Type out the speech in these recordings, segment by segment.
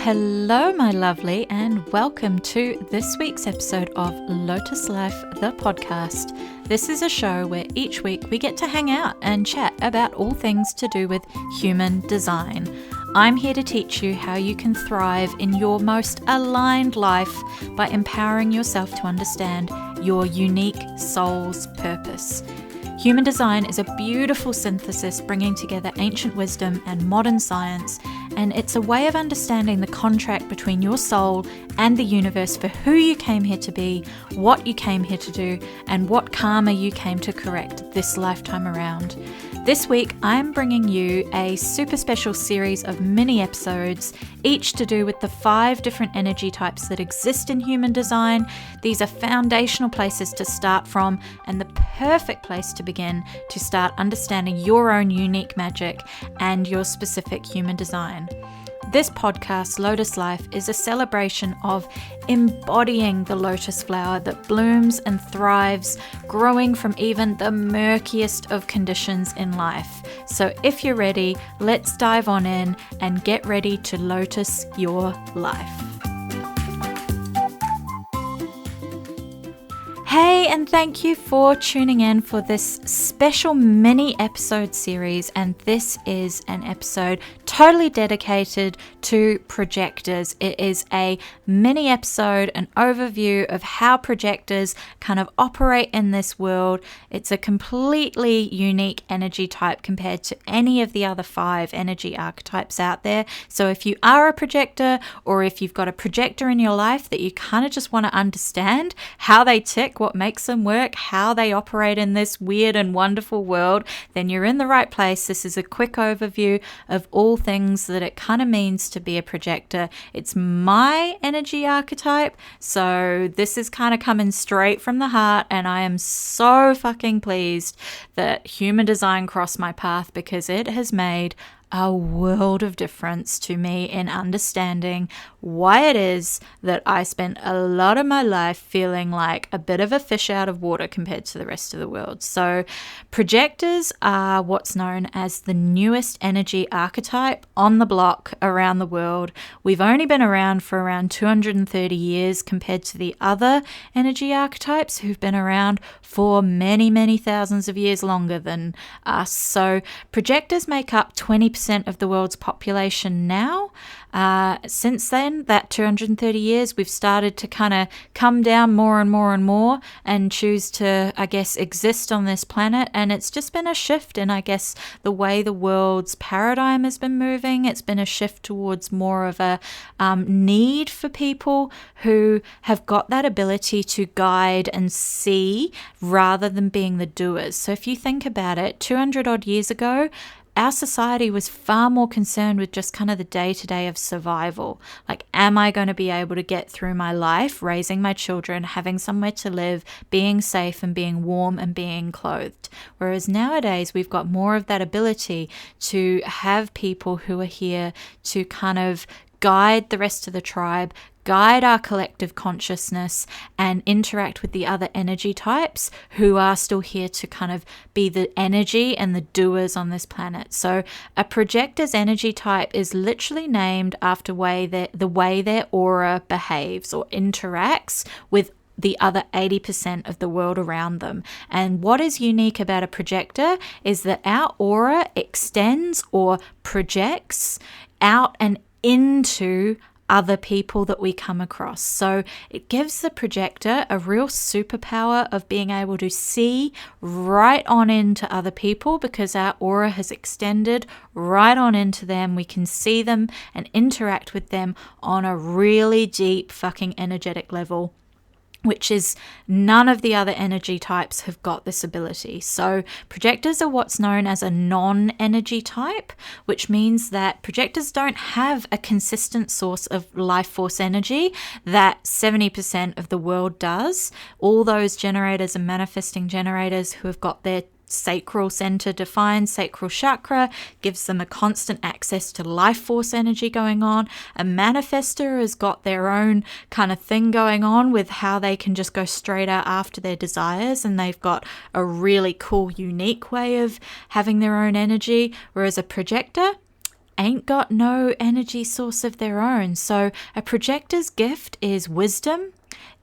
Hello, my lovely, and welcome to this week's episode of Lotus Life, the podcast. This is a show where each week we get to hang out and chat about all things to do with human design. I'm here to teach you how you can thrive in your most aligned life by empowering yourself to understand your unique soul's purpose. Human design is a beautiful synthesis bringing together ancient wisdom and modern science, and it's a way of understanding the contract between your soul and the universe for who you came here to be, what you came here to do, and what karma you came to correct this lifetime around. This week, I'm bringing you a super special series of mini episodes, each to do with the 5 different energy types that exist in human design. These are foundational places to start from and the perfect place to begin to start understanding your own unique magic and your specific human design. This podcast, Lotus Life, is a celebration of embodying the lotus flower that blooms and thrives, growing from even the murkiest of conditions in life. So if you're ready, let's dive on in and get ready to lotus your life. Hey, and thank you for tuning in for this special mini episode series. And this is an episode totally dedicated to projectors. It is a mini episode, an overview of how projectors kind of operate in this world. It's a completely unique energy type compared to any of the other 5 energy archetypes out there. So if you are a projector, or if you've got a projector in your life that you kind of just want to understand how they tick, what makes them work, how they operate in this weird and wonderful world, then you're in the right place. This is a quick overview of all things that it kind of means to be a projector. It's my energy archetype, so this is kind of coming straight from the heart, and I am so fucking pleased that human design crossed my path because it has made a world of difference to me in understanding why it is that I spent a lot of my life feeling like a bit of a fish out of water compared to the rest of the world. So projectors are what's known as the newest energy archetype on the block around the world. We've only been around for around 230 years compared to the other energy archetypes who've been around for many, many thousands of years longer than us. So projectors make up 20% of the world's population now. Since then, that 230 years, we've started to kind of come down more and more and more and choose to, I guess, exist on this planet. And it's just been a shift in, I guess, the way the world's paradigm has been moving. It's been a shift towards more of a need for people who have got that ability to guide and see rather than being the doers. So if you think about it, 200 odd years ago, our society was far more concerned with just kind of the day-to-day of survival. Like, am I going to be able to get through my life, raising my children, having somewhere to live, being safe and being warm and being clothed? Whereas nowadays, we've got more of that ability to have people who are here to kind of guide the rest of the tribe, guide our collective consciousness, and interact with the other energy types who are still here to kind of be the energy and the doers on this planet. So a projector's energy type is literally named after the way their aura behaves or interacts with the other 80% of the world around them. And what is unique about a projector is that our aura extends or projects out and into other people that we come across. So it gives the projector a real superpower of being able to see right on into other people because our aura has extended right on into them. We can see them and interact with them on a really deep fucking energetic level, which is none of the other energy types have got this ability. So projectors are what's known as a non-energy type, which means that projectors don't have a consistent source of life force energy that 70% of the world does. All those generators and manifesting generators who have got their sacral center defined, sacral chakra gives them a constant access to life force energy going on. A manifestor has got their own kind of thing going on with how they can just go straight out after their desires, and they've got a really cool, unique way of having their own energy. Whereas a projector, ain't got no energy source of their own. So a projector's gift is wisdom,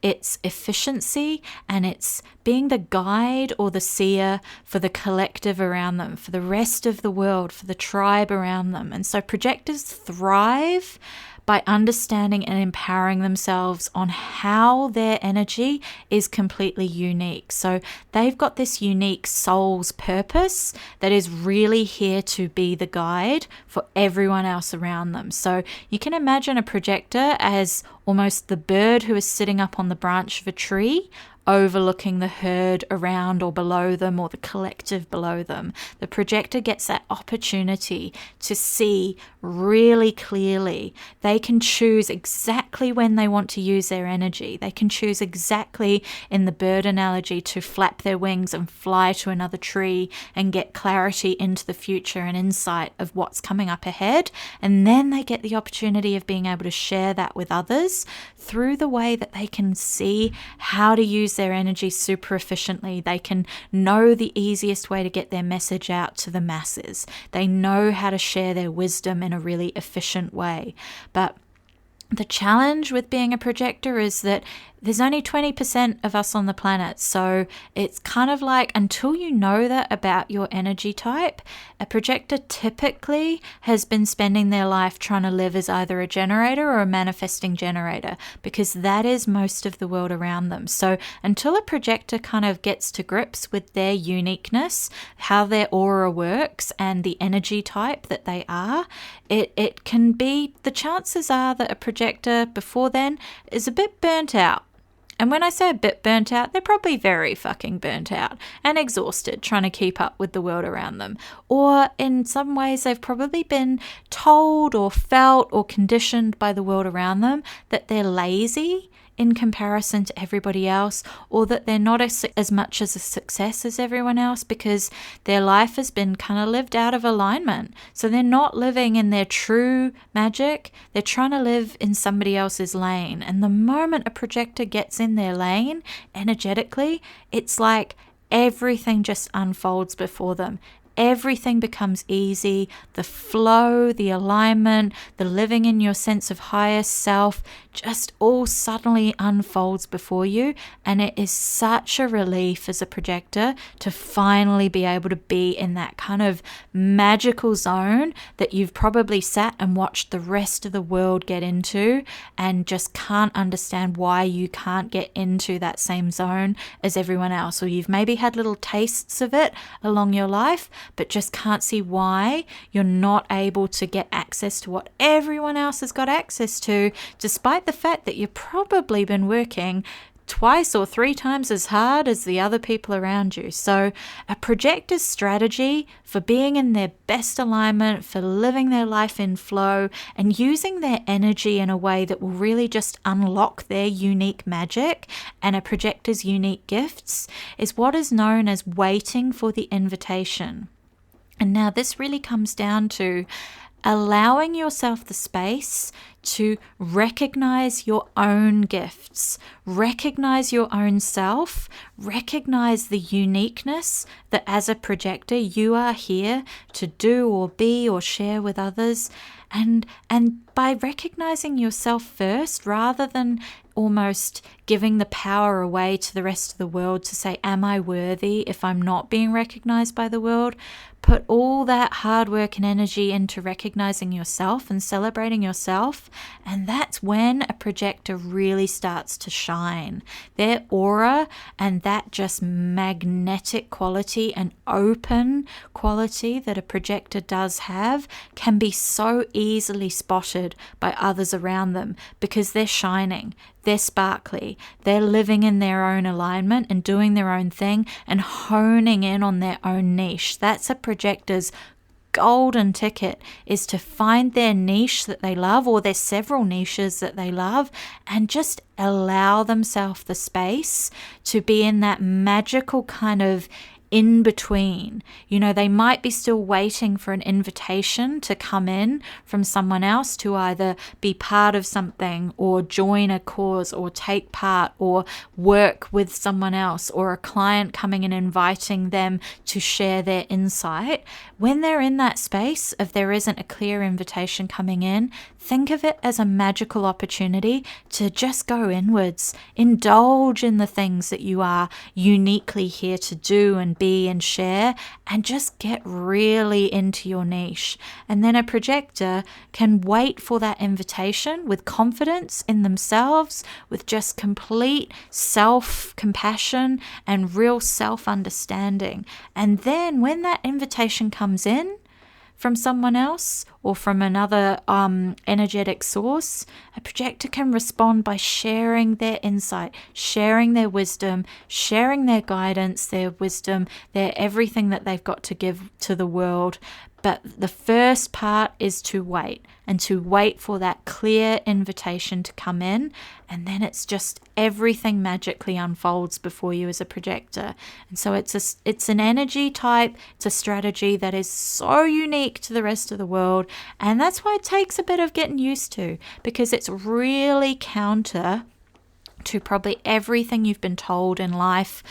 it's efficiency, and it's being the guide or the seer for the collective around them, for the rest of the world, for the tribe around them. And so projectors thrive by understanding and empowering themselves on how their energy is completely unique. So they've got this unique soul's purpose that is really here to be the guide for everyone else around them. So you can imagine a projector as almost the bird who is sitting up on the branch of a tree, overlooking the herd around or below them, or the collective below them. The projector gets that opportunity to see really clearly. They can choose exactly when they want to use their energy. They can choose exactly, in the bird analogy, to flap their wings and fly to another tree and get clarity into the future and insight of what's coming up ahead. And then they get the opportunity of being able to share that with others through the way that they can see how to use their energy super efficiently. They can know the easiest way to get their message out to the masses. They know how to share their wisdom in a really efficient way. But the challenge with being a projector is that there's only 20% of us on the planet. So it's kind of like, until you know that about your energy type, a projector typically has been spending their life trying to live as either a generator or a manifesting generator, because that is most of the world around them. So until a projector kind of gets to grips with their uniqueness, how their aura works, and the energy type that they are, it can be, the chances are that a projector before then is a bit burnt out. And when I say a bit burnt out, they're probably very fucking burnt out and exhausted trying to keep up with the world around them. Or in some ways, they've probably been told or felt or conditioned by the world around them that they're lazy in comparison to everybody else, or that they're not as much as a success as everyone else, because their life has been kind of lived out of alignment. So they're not living in their true magic. They're trying to live in somebody else's lane. And the moment a projector gets in their lane energetically, it's like everything just unfolds before them. Everything becomes easy. The flow, the alignment, the living in your sense of higher self just all suddenly unfolds before you. And it is such a relief as a projector to finally be able to be in that kind of magical zone that you've probably sat and watched the rest of the world get into and just can't understand why you can't get into that same zone as everyone else. Or you've maybe had little tastes of it along your life, but just can't see why you're not able to get access to what everyone else has got access to, despite the fact that you've probably been working twice or three times as hard as the other people around you. So a projector's strategy for being in their best alignment, for living their life in flow and using their energy in a way that will really just unlock their unique magic and a projector's unique gifts, is what is known as waiting for the invitation. And now this really comes down to allowing yourself the space to recognize your own gifts, recognize your own self, recognize the uniqueness that as a projector you are here to do or be or share with others. And by recognizing yourself first, rather than almost giving the power away to the rest of the world to say, am I worthy if I'm not being recognized by the world? Put all that hard work and energy into recognizing yourself and celebrating yourself. And that's when a projector really starts to shine. Their aura and that just magnetic quality and open quality that a projector does have can be so easily spotted by others around them, because they're shining. They're sparkly. They're living in their own alignment and doing their own thing and honing in on their own niche. That's a projector's golden ticket, is to find their niche that they love, or their several niches that they love, and just allow themselves the space to be in that magical kind of in between. They might be still waiting for an invitation to come in from someone else to either be part of something or join a cause or take part or work with someone else, or a client coming and inviting them to share their insight. When they're in that space, if there isn't a clear invitation coming in, think of it as a magical opportunity to just go inwards, indulge in the things that you are uniquely here to do and be and share, and just get really into your niche. And then a projector can wait for that invitation with confidence in themselves, with just complete self-compassion and real self-understanding. And then when that invitation comes in from someone else or from another energetic source, a projector can respond by sharing their insight, sharing their wisdom, sharing their guidance, their wisdom, their everything that they've got to give to the world. But the first part is to wait, and to wait for that clear invitation to come in. And then it's just everything magically unfolds before you as a projector. And so it's an energy type, it's a strategy that is so unique to the rest of the world. And that's why it takes a bit of getting used to, because it's really counter to probably everything you've been told in life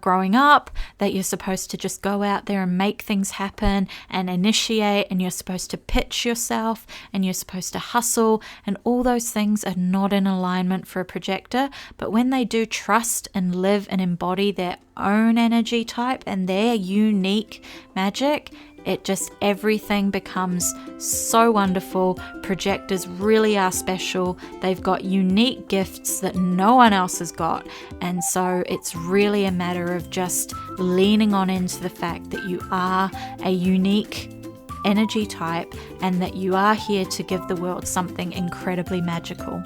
growing up, that you're supposed to just go out there and make things happen and initiate, and you're supposed to pitch yourself, and you're supposed to hustle, and all those things are not in alignment for a projector. But when they do trust and live and embody their own energy type and their unique magic, everything becomes so wonderful. Projectors really are special. They've got unique gifts that no one else has got. And so it's really a matter of just leaning on into the fact that you are a unique energy type and that you are here to give the world something incredibly magical.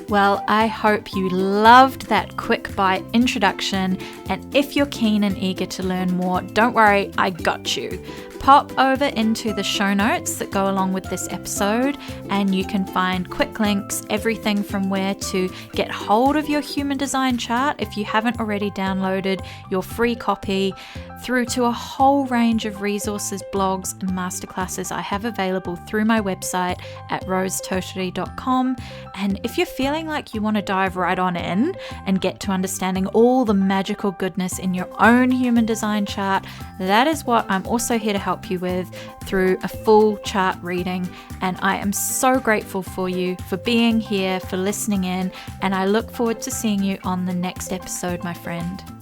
Well, I hope you loved that quick bite introduction, and if you're keen and eager to learn more, don't worry, I got you. Pop over into the show notes that go along with this episode, and you can find quick links, everything from where to get hold of your human design chart if you haven't already downloaded your free copy, through to a whole range of resources, blogs and masterclasses I have available through my website at rosetotori.com. And if you're feeling like you want to dive right on in and get to understanding all the magical goodness in your own human design chart, that is what I'm also here to help you with through a full chart reading. And I am so grateful for you for being here, for listening in, and I look forward to seeing you on the next episode, my friend.